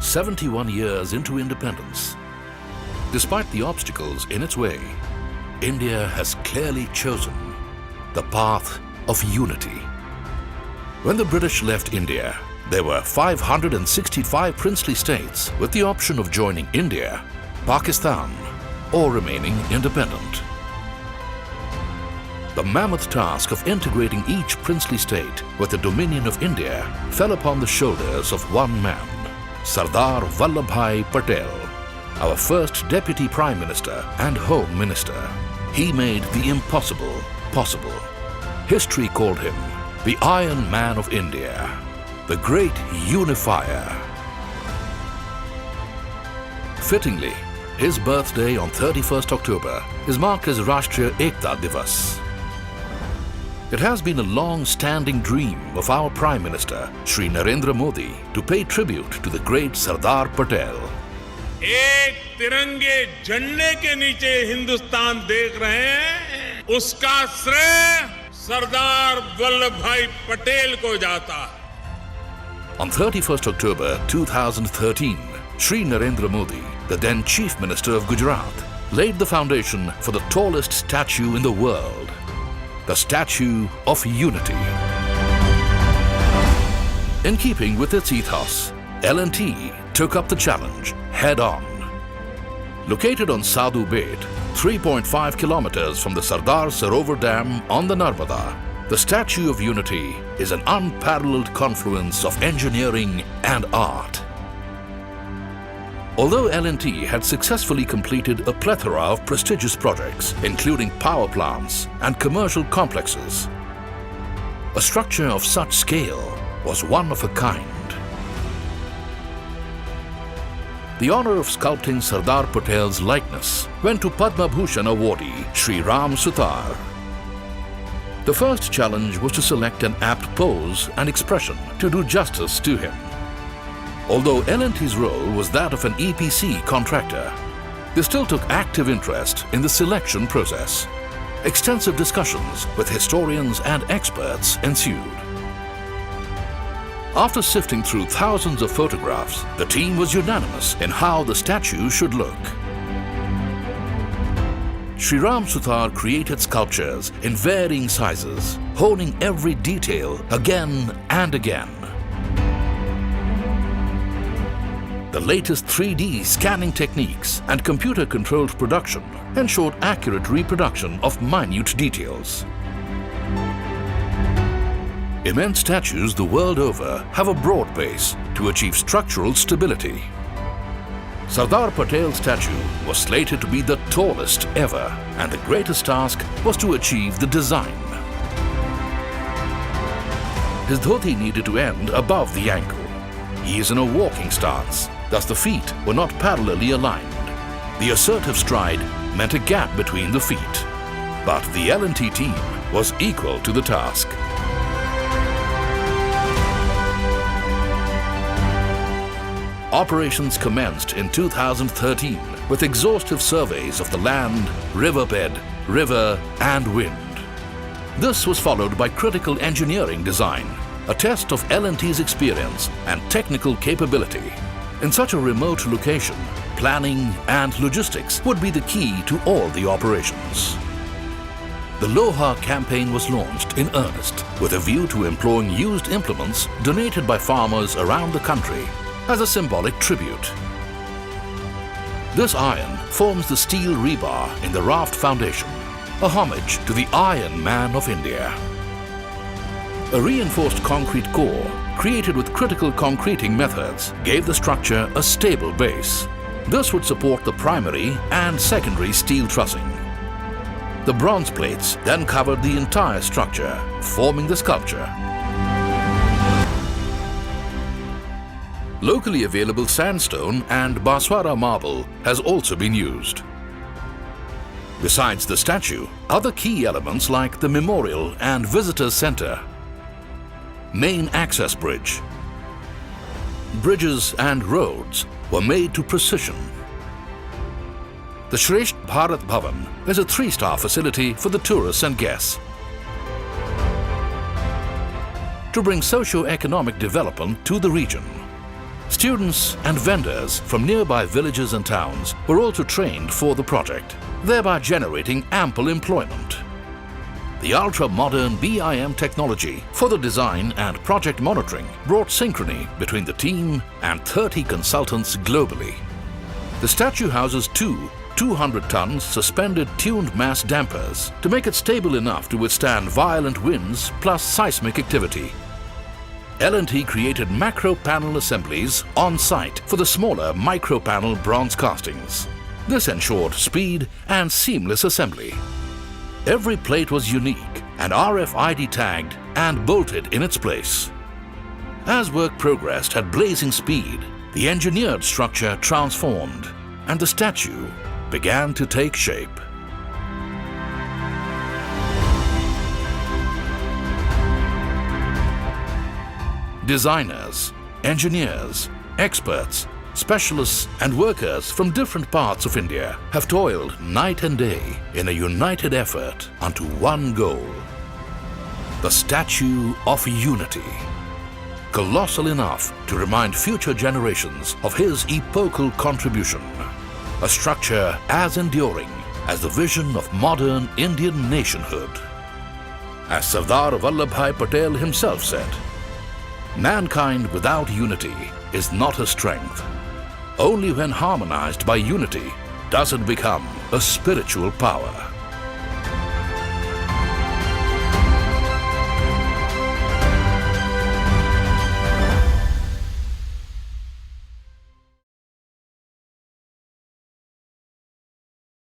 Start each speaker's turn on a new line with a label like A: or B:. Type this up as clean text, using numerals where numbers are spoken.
A: 71 years into independence, despite the obstacles in its way, India has clearly chosen the path of unity. When the British left India, there were 565 princely states with the option of joining India, Pakistan, or remaining independent. The mammoth task of integrating each princely state with the dominion of India fell upon the shoulders of one man, Sardar Vallabhbhai Patel, our first Deputy Prime Minister and Home Minister. He made the impossible possible. History called him the Iron Man of India, the Great Unifier. Fittingly, his birthday on 31st October is marked as Rashtriya Ekta Divas. It has been a long-standing dream of our Prime Minister, Shri Narendra Modi, to pay tribute to the great Sardar Patel.
B: एक तिरंगे झंडे के नीचे हिंदुस्तान देख रहे हैं, उसका श्रेय सरदार वल्लभ भाई पटेल को जाता है.
A: On 31st October 2013, Shri Narendra Modi, the then Chief Minister of Gujarat, laid the foundation for the tallest statue in the world, the Statue of Unity. In keeping with its ethos, L&T took up the challenge head-on. Located on Sadhu Bait, 3.5 kilometers from the Sardar Sarovar Dam on the Narmada, the Statue of Unity is an unparalleled confluence of engineering and art. Although L&T had successfully completed a plethora of prestigious projects, including power plants and commercial complexes, a structure of such scale was one of a kind. The honor of sculpting Sardar Patel's likeness went to Padma Bhushan awardee Shri Ram Sutar. The first challenge was to select an apt pose and expression to do justice to him. Although L&T's role was that of an EPC contractor, they still took active interest in the selection process. Extensive discussions with historians and experts ensued. After sifting through thousands of photographs, the team was unanimous in how the statue should look. Shri Ram Sutar created sculptures in varying sizes, honing every detail again and again. The latest 3D scanning techniques and computer-controlled production ensured accurate reproduction of minute details. Immense statues the world over have a broad base to achieve structural stability. Sardar Patel's statue was slated to be the tallest ever, and the greatest task was to achieve the design. His dhoti needed to end above the ankle. He is in a walking stance, thus the feet were not parallelly aligned. The assertive stride meant a gap between the feet. But the L&T team was equal to the task. Operations commenced in 2013 with exhaustive surveys of the land, riverbed, river and wind. This was followed by critical engineering design, a test of L&T's experience and technical capability. In such a remote location, planning and logistics would be the key to all the operations. The Loha campaign was launched in earnest with a view to employing used implements donated by farmers around the country as a symbolic tribute. This iron forms the steel rebar in the raft foundation, a homage to the Iron Man of India. A reinforced concrete core, created with critical concreting methods, gave the structure a stable base. This would support the primary and secondary steel trussing. The bronze plates then covered the entire structure, forming the sculpture. Locally available sandstone and Baswara marble has also been used. Besides the statue, other key elements like the memorial and visitor center, main access bridge, bridges and roads were made to precision. The Shresht Bharat Bhavan is a 3-star facility for the tourists and guests. To bring socio-economic development to the region, Students and vendors from nearby villages and towns were also trained for the project, thereby generating ample employment. The ultra-modern BIM technology for the design and project monitoring brought synchrony between the team and 30 consultants globally. The statue houses two 200-ton suspended tuned mass dampers to make it stable enough to withstand violent winds plus seismic activity. L&T created macro panel assemblies on site for the smaller micro panel bronze castings. This ensured speed and seamless assembly. Every plate was unique and RFID tagged and bolted in its place. As work progressed at blazing speed, the engineered structure transformed and the statue began to take shape. Designers, engineers, experts, specialists and workers from different parts of India have toiled night and day in a united effort unto one goal: the Statue of Unity. Colossal enough to remind future generations of his epochal contribution. A structure as enduring as the vision of modern Indian nationhood. As Sardar Vallabhbhai Patel himself said, "Mankind without unity is not a strength. Only when harmonized by unity does it become a spiritual power."